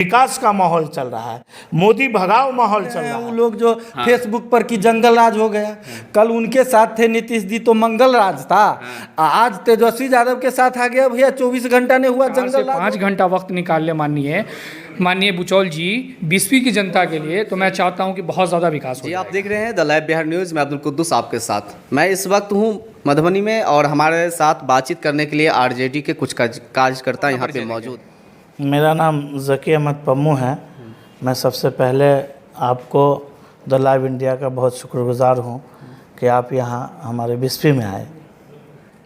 विकास का माहौल चल रहा है, मोदी भगाओ माहौल चल रहा है। वो लोग जो फेसबुक पर कि जंगल राज हो गया, कल उनके साथ थे नीतीश जी तो मंगल राज था। आज तेजस्वी यादव के साथ आ गया भैया 24 घंटा ने हुआ जंगल राज। 5 घंटा वक्त निकाल ले माननीय बुचौल जी 20वीं की जनता के लिए, तो मैं चाहता हूं कि बहुत ज़्यादा विकास हो। जी, आप देख रहे हैं द लाइव बिहार न्यूज़ में अब्दुल कुद्दूस आपके साथ। मैं इस वक्त हूं मधुबनी में और हमारे साथ बातचीत करने के लिए आरजेडी के कुछ कार्यकर्ता यहाँ पे मौजूद। मेरा नाम ज़की अहमद पम्मू है। मैं सबसे पहले आपको द लाइव इंडिया का बहुत शुक्रगुजार हूँ कि आप यहाँ हमारे 20वीं में आए।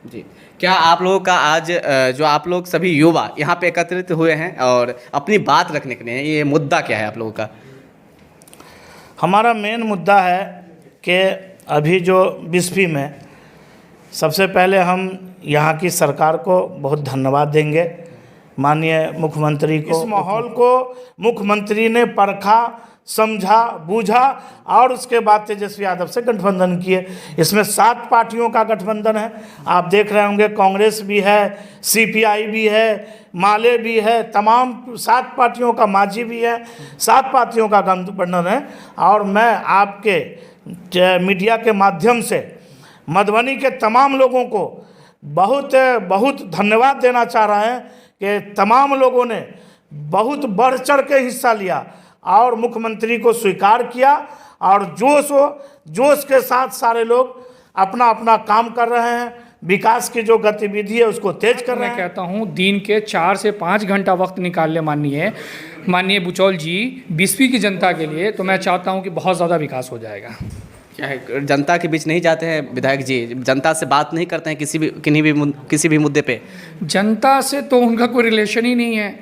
जी, क्या आप लोगों का आज जो आप लोग सभी युवा यहाँ पे एकत्रित हुए हैं और अपनी बात रखने के लिए, ये मुद्दा क्या है आप लोगों का? हमारा मेन मुद्दा है कि अभी जो 20वीं में सबसे पहले हम यहाँ की सरकार को बहुत धन्यवाद देंगे, माननीय मुख्यमंत्री को। इस माहौल को मुख्यमंत्री ने परखा, समझा, बूझा और उसके बाद तेजस्वी यादव से गठबंधन किए। इसमें 7 पार्टियों का गठबंधन है। आप देख रहे होंगे कांग्रेस भी है, सीपीआई भी है, माले भी है, तमाम 7 पार्टियों का, मांझी भी है, 7 पार्टियों का गठबंधन है। और मैं आपके मीडिया के माध्यम से मधुबनी के तमाम लोगों को बहुत बहुत धन्यवाद देना चाह रहे हैं कि तमाम लोगों ने बहुत बढ़ चढ़ के हिस्सा लिया और मुख्यमंत्री को स्वीकार किया और जोश के साथ सारे लोग अपना अपना काम कर रहे हैं। विकास की जो गतिविधि है उसको तेज कर रहे हैं। मैं कहता हूं दिन के 4 से 5 घंटा वक्त निकाल ले माननीय बुचौल जी 20वीं की जनता के लिए, तो मैं चाहता हूं कि बहुत ज़्यादा विकास हो जाएगा। क्या है, जनता के बीच नहीं जाते हैं विधायक जी? जनता से बात नहीं करते हैं किसी भी मुद्दे पे? जनता से तो उनका कोई रिलेशन ही नहीं है।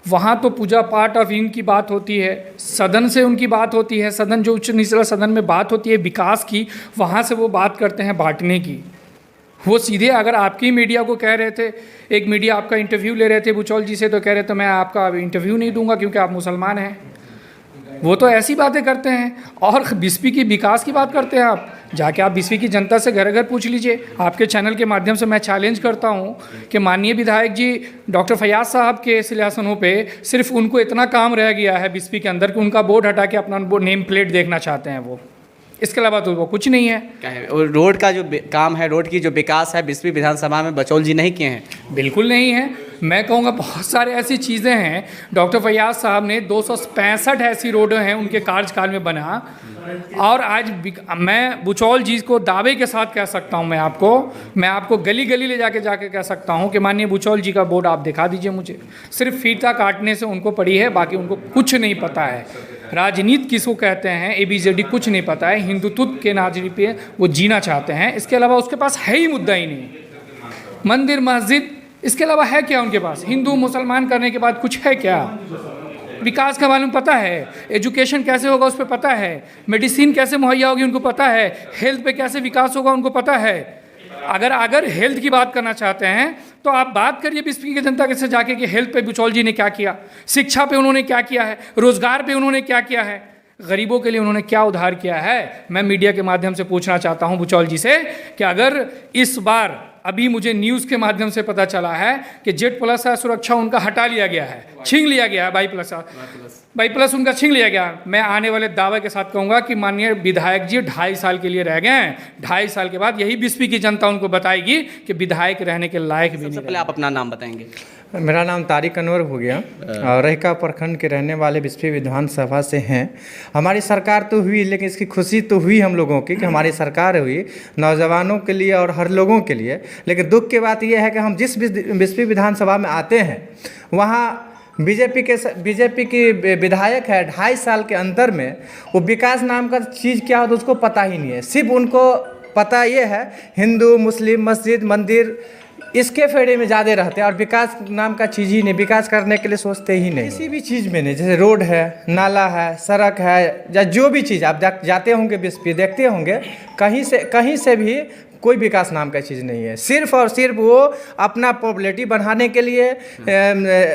वहाँ तो पूजा पाठ और इनकी बात होती है, सदन से उनकी बात होती है, सदन जो उच्च निचला सदन में बात होती है विकास की, वहाँ से वो बात करते हैं बांटने की। वो सीधे अगर आपकी मीडिया को कह रहे थे, एक मीडिया आपका इंटरव्यू ले रहे थे बुचौल जी से, तो कह रहे थे मैं आपका इंटरव्यू नहीं दूंगा क्योंकि आप मुसलमान हैं। वो तो ऐसी बातें करते हैं। और 20वीं की विकास की बात करते हैं आप। जाके आप 20वीं की जनता से घर घर पूछ लीजिए। आपके चैनल के माध्यम से मैं चैलेंज करता हूं कि माननीय विधायक जी डॉक्टर फैयाज साहब के सिंहासनों पे सिर्फ उनको इतना काम रह गया है 20वीं के अंदर कि उनका बोर्ड हटा के अपना नेम प्लेट देखना चाहते हैं वो। इसके अलावा तो वो कुछ नहीं है। क्या है, और रोड का जो काम है, रोड की जो विकास है 20वीं विधानसभा में बुचौल जी नहीं किए हैं? बिल्कुल नहीं है। मैं कहूँगा बहुत सारे ऐसी चीज़ें हैं डॉक्टर फैयाज साहब ने 265 ऐसी रोडें हैं उनके कार्यकाल में बना। और आज मैं बुचौल जी को दावे के साथ कह सकता हूँ, मैं आपको गली गली ले जाके कह सकता हूँ कि माननीय बुचौल जी का बोर्ड आप दिखा दीजिए मुझे। सिर्फ फीता काटने से उनको पड़ी है, बाकी उनको कुछ नहीं पता है। राजनीति किसको कहते हैं, ABCD कुछ नहीं पता है। हिंदुत्व के नाजरी पे वो जीना चाहते हैं। इसके अलावा उसके पास है ही मुद्दा ही नहीं। मंदिर मस्जिद इसके अलावा है क्या उनके पास? हिंदू मुसलमान करने के बाद कुछ है क्या? विकास का मालूम पता है, एजुकेशन कैसे होगा उस पर पता है, मेडिसिन कैसे मुहैया होगी उनको पता है, हेल्थ पे कैसे विकास होगा उनको पता है। अगर हेल्थ की बात करना चाहते हैं तो आप बात करिए 20वीं की जनता के से जाके कि हेल्थ पे बुचौल जी ने क्या किया, शिक्षा पे उन्होंने क्या किया है, रोजगार पे उन्होंने क्या किया है, गरीबों के लिए उन्होंने क्या उद्धार किया है। मैं मीडिया के माध्यम से पूछना चाहता हूं बुचौल जी से कि अगर इस बार अभी मुझे न्यूज़ के माध्यम से पता चला है कि Z+ सुरक्षा उनका हटा लिया गया है, छीन लिया गया है, Y+ उनका छीन लिया गया। मैं आने वाले दावे के साथ कहूँगा कि माननीय विधायक जी 2.5 साल के लिए रह गए हैं। 2.5 साल के बाद यही 20वीं की जनता उनको बताएगी कि विधायक रहने के लायक भी नहीं। सबसे पहले आप अपना नाम बताएंगे। मेरा नाम तारिक अनवर हो गया और रहिका प्रखंड के रहने वाले 20वीं विधानसभा से हैं। हमारी सरकार तो हुई, लेकिन इसकी खुशी तो हुई हम लोगों की कि हमारी सरकार हुई नौजवानों के लिए और हर लोगों के लिए। लेकिन दुख की बात यह है कि हम जिस 20वीं विधानसभा में आते हैं वहाँ बीजेपी की विधायक है। 2.5 साल के अंदर में वो विकास नाम का चीज़ क्या होता है उसको पता ही नहीं है। सिर्फ उनको पता ये है हिंदू मुस्लिम मस्जिद मंदिर इसके फेरे में ज़्यादा रहते हैं और विकास नाम का चीज़ ही नहीं, विकास करने के लिए सोचते ही नहीं। किसी भी चीज़ में नहीं, जैसे रोड है, नाला है, सड़क है, या जो भी चीज़ आप जाते होंगे 20वीं देखते होंगे, कहीं से भी कोई विकास नाम का चीज़ नहीं है। सिर्फ और सिर्फ वो अपना पॉपुलैरिटी बढ़ाने के लिए,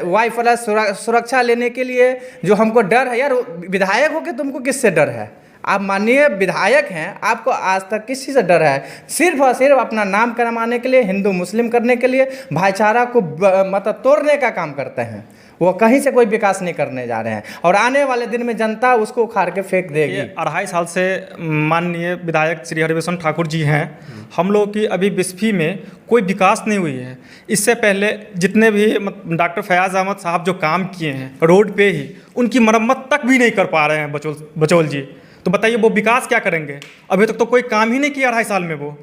Y+ सुरक्षा लेने के लिए, जो हमको डर है यार विधायक हो के तुमको किससे डर है? आप माननीय विधायक हैं, आपको आज तक किसी से डर है? सिर्फ और सिर्फ अपना नाम कमाने के लिए, हिंदू मुस्लिम करने के लिए, भाईचारा को मतलब तोड़ने का काम करते हैं। वो कहीं से कोई विकास नहीं करने जा रहे हैं, और आने वाले दिन में जनता उसको उखाड़ के फेंक देगी। ये 2.5 साल से माननीय विधायक श्री हरिभूषण ठाकुर जी हैं, हम लोग की अभी बिस्फी में कोई विकास नहीं हुई है। इससे पहले जितने भी डॉक्टर फयाज़ अहमद साहब जो काम किए हैं रोड पे ही, उनकी मरम्मत तक भी नहीं कर पा रहे हैं बचौल जी। तो बताइए वो विकास क्या करेंगे? अभी तक तो कोई काम ही नहीं किया 2.5 साल में। वो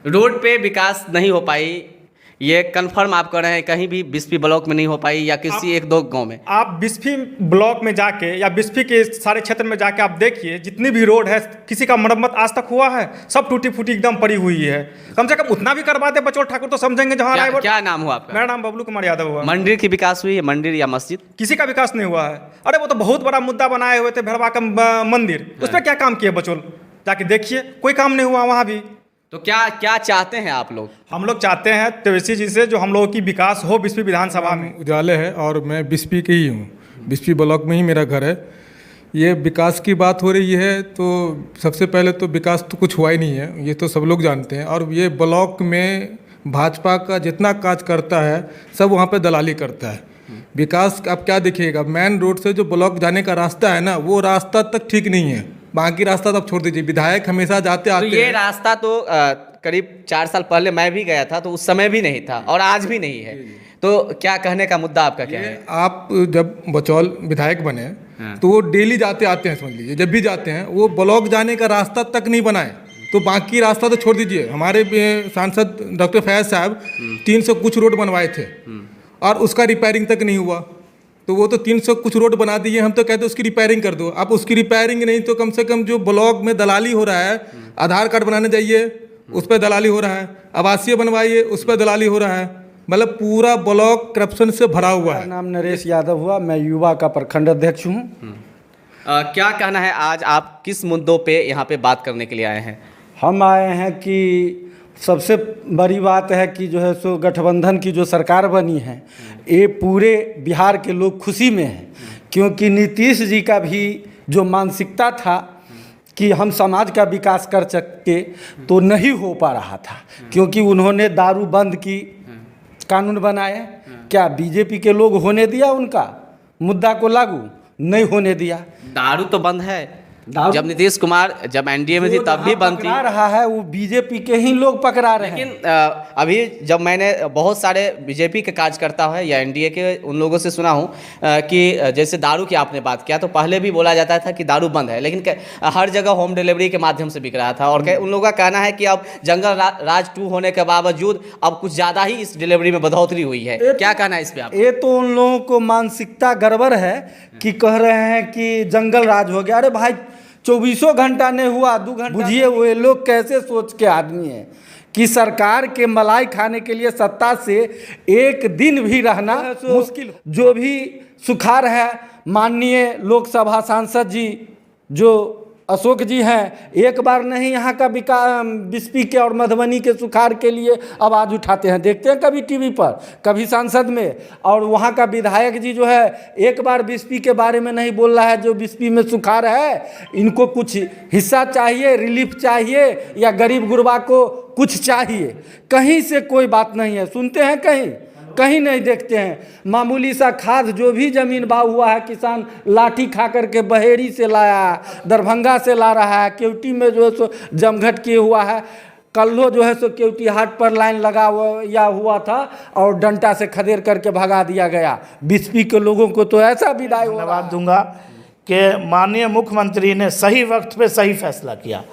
रोड पे विकास नहीं हो पाई, ये कंफर्म आप कर रहे हैं? कहीं भी बिस्फी ब्लॉक में नहीं हो पाई या किसी एक दो गांव में? आप बिस्फी ब्लॉक में जाके या बिस्फी के सारे क्षेत्र में जाके आप देखिए, जितनी भी रोड है किसी का मरम्मत आज तक हुआ है? सब टूटी फूटी एकदम पड़ी हुई है। कम से कम उतना भी करवा दे बचौल ठाकुर तो समझेंगे। जहाँ क्या नाम हुआ आपका? मेरा नाम बबलू कुमार यादव हुआ। मंदिर की विकास हुई है? मंदिर या मस्जिद? किसी का विकास नहीं हुआ है। अरे वो तो बहुत बड़ा मुद्दा बनाए हुए थे, भेड़वा का मंदिर, उस पर क्या काम किए बचौल? जाके देखिए, कोई काम नहीं हुआ वहाँ भी। तो क्या चाहते हैं आप लोग? हम लोग चाहते हैं तेजस्वी जी से जो हम लोगों की विकास हो बिस्फी विधानसभा में। उजाले है और मैं बिस्फी के ही हूँ, बिस्फी ब्लॉक में ही मेरा घर है। ये विकास की बात हो रही है तो सबसे पहले तो विकास तो कुछ हुआ ही नहीं है, ये तो सब लोग जानते हैं। और ये ब्लॉक में भाजपा का जितना काज करता है सब वहाँ पे दलाली करता है। विकास आप क्या देखिएगा, मेन रोड से जो ब्लॉक जाने का रास्ता है ना, वो रास्ता तक ठीक नहीं है, बाकी रास्ता तो आप छोड़ दीजिए। विधायक हमेशा जाते आते तो ये रास्ता तो करीब 4 साल पहले मैं भी गया था, तो उस समय भी नहीं था और आज भी नहीं है। तो क्या कहने का मुद्दा आपका क्या है? आप जब बचौल विधायक बने तो वो डेली जाते आते हैं, समझ लीजिए जब भी जाते हैं वो ब्लॉक जाने का रास्ता तक नहीं बनाए, तो बाकी रास्ता तो छोड़ दीजिए। हमारे सांसद डॉक्टर फैयाज साहब 300 कुछ रोड बनवाए थे और उसका रिपेयरिंग तक नहीं हुआ। तो वो तो 300 कुछ रोड बना दिए, हम तो कहते उसकी रिपेयरिंग कर दो। आप उसकी रिपेयरिंग नहीं तो कम से कम जो ब्लॉक में दलाली हो रहा है, आधार कार्ड बनाने जाइए उस पर दलाली हो रहा है, आवासीय बनवाइए उस पर दलाली हो रहा है, मतलब पूरा ब्लॉक करप्शन से भरा हुआ है। मेरा नाम नरेश यादव हुआ, मैं युवा का प्रखंड अध्यक्ष हूँ। क्या कहना है, आज आप किस मुद्दों पे यहाँ पे बात करने के लिए आए हैं? हम आए हैं कि सबसे बड़ी बात है कि जो है सो गठबंधन की जो सरकार बनी है, ये पूरे बिहार के लोग खुशी में हैं, क्योंकि नीतीश जी का भी जो मानसिकता था कि हम समाज का विकास कर सके तो नहीं हो पा रहा था, क्योंकि उन्होंने दारू बंद की कानून बनाए। क्या बीजेपी के लोग होने दिया उनका मुद्दा को लागू? नहीं होने दिया। दारू तो बंद है, जब नीतीश कुमार जब एनडीए में थी तब भी बंद थी। पकड़ा रहा है वो बीजेपी के ही लोग पकड़ा रहे हैं। लेकिन अभी जब मैंने बहुत सारे बीजेपी के कार्यकर्ता है या एनडीए के उन लोगों से सुना हूँ कि जैसे दारू की आपने बात किया, तो पहले भी बोला जाता था कि दारू बंद है, लेकिन हर जगह होम डिलीवरी के माध्यम से बिक रहा था। और उन लोगों का कहना है कि अब जंगल राज 2 होने के बावजूद अब कुछ ज़्यादा ही इस डिलीवरी में बढ़ोतरी हुई है। क्या कहना है इस पर आप? ये तो उन लोगों को मानसिकता गड़बड़ है कि कह रहे हैं कि जंगल राज हो गया। अरे भाई 24 घंटा नहीं हुआ, 2 घंटा। बुझिए वो लोग कैसे सोच के आदमी है कि सरकार के मलाई खाने के लिए सत्ता से एक दिन भी रहना मुश्किल। जो भी सुखार है, माननीय लोकसभा सांसद जी जो अशोक जी हैं, एक बार नहीं यहाँ का बिस्फी के और मधुबनी के सुखार के लिए आवाज़ उठाते हैं। देखते हैं कभी टीवी पर, कभी संसद में। और वहाँ का विधायक जी जो है एक बार बिस्फी के बारे में नहीं बोल रहा है। जो बिस्फी में सुखार है, इनको कुछ हिस्सा चाहिए, रिलीफ चाहिए, या गरीब गुरबा को कुछ चाहिए। कहीं से कोई बात नहीं है, सुनते हैं कहीं नहीं देखते हैं। मामूली सा खाद जो भी जमीन भाव हुआ है, किसान लाठी खा करके बहेरी से लाया, दरभंगा से ला रहा है, केवटी में जो है सो जमघट किए हुआ है। कल्लो जो है सो केवटी हाट पर लाइन लगा हुआ था और डंटा से खदेड़ करके भगा दिया गया। बिस्फी के लोगों को तो ऐसा विदाई धन्यवाद दूंगा कि माननीय मुख्यमंत्री ने सही वक्त पे सही फैसला किया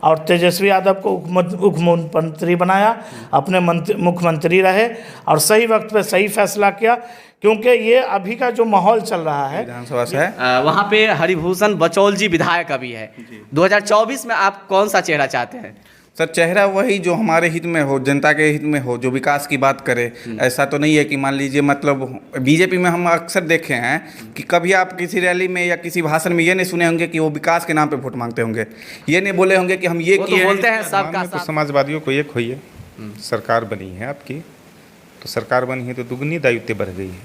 और तेजस्वी यादव को उप मुख्यमंत्री बनाया, अपने मुख्यमंत्री रहे और सही वक्त पे सही फैसला किया। क्योंकि ये अभी का जो माहौल चल रहा है विधानसभा से वहाँ पे हरिभूषण बचौल जी विधायक अभी है। 2024 में आप कौन सा चेहरा चाहते हैं? सर, चेहरा वही जो हमारे हित में हो, जनता के हित में हो, जो विकास की बात करे। ऐसा तो नहीं है कि मान लीजिए मतलब बीजेपी में हम अक्सर देखे हैं कि कभी आप किसी रैली में या किसी भाषण में ये नहीं सुने होंगे कि वो विकास के नाम पे वोट मांगते होंगे, ये नहीं बोले होंगे कि हम ये किए। तो बोलते हैं सबका तो समाजवादियों को एक होइए, सरकार बनी है आपकी, तो सरकार बनी है तो दुगनी दायित्व बढ़ गई है।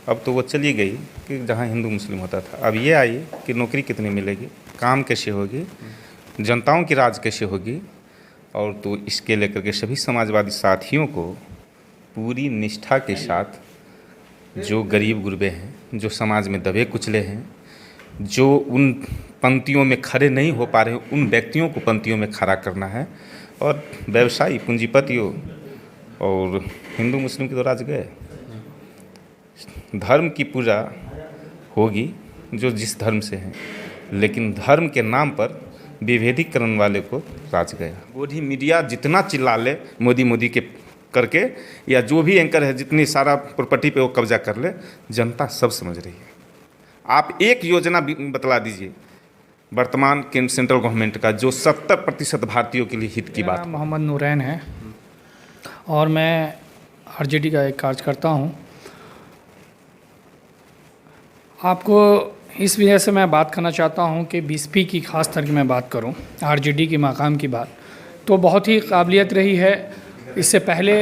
अब तो वो चली गई कि जहाँ हिंदू मुस्लिम होता था, अब ये आई कि नौकरी कितनी मिलेगी, काम कैसे होगी, जनताओं की राज कैसे होगी। और तो इसके लेकर के सभी समाजवादी साथियों को पूरी निष्ठा के साथ जो गरीब गुरबे हैं, जो समाज में दबे कुचले हैं, जो उन पंक्तियों में खड़े नहीं हो पा रहे हैं, उन व्यक्तियों को पंक्तियों में खड़ा करना है। और व्यवसायी पूंजीपतियों और हिंदू मुस्लिम के तो राज गए। धर्म की पूजा होगी जो जिस धर्म से हैं, लेकिन धर्म के नाम पर विभेदीकरण वाले को राज गया। गोदी मीडिया जितना चिल्ला ले मोदी मोदी के करके, या जो भी एंकर है जितनी सारा प्रॉपर्टी पे वो कब्जा कर ले, जनता सब समझ रही है। आप एक योजना बतला दीजिए वर्तमान केंद्र सेंट्रल गवर्नमेंट का जो 70% भारतीयों के लिए हित की बात। मोहम्मद नूरैन है और मैं आरजेडी का एक कार्यकर्ता हूँ। आपको इस वजह से मैं बात करना चाहता हूँ कि बीएसपी की ख़ास तरह की मैं बात करूँ, आरजेडी की मकाम की बात तो बहुत ही काबिलियत रही है। इससे पहले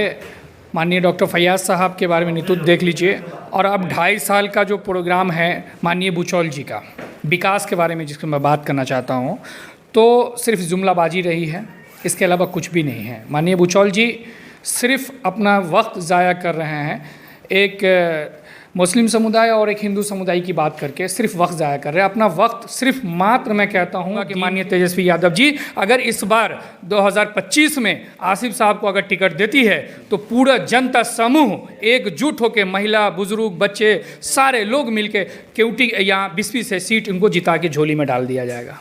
माननीय डॉक्टर फैयाज़ साहब के बारे में नितुत देख लीजिए, और अब 2.5 साल का जो प्रोग्राम है माननीय बुचौल जी का विकास के बारे में जिसकी मैं बात करना चाहता हूँ, तो सिर्फ जुमलाबाजी रही है, इसके अलावा कुछ भी नहीं है। माननीय बुचौल जी सिर्फ अपना वक्त ज़ाया कर रहे हैं, एक मुस्लिम समुदाय और एक हिंदू समुदाय की बात करके सिर्फ वक्त ज़ाया कर रहे हैं अपना वक्त। सिर्फ मात्र मैं कहता हूँ कि माननीय तेजस्वी यादव जी अगर इस बार 2025 में आसिफ साहब को अगर टिकट देती है तो पूरा जनता समूह एकजुट होकर, महिला बुजुर्ग बच्चे सारे लोग मिलके केवटी या बिस्पी से सीट इनको जिता के झोली में डाल दिया जाएगा।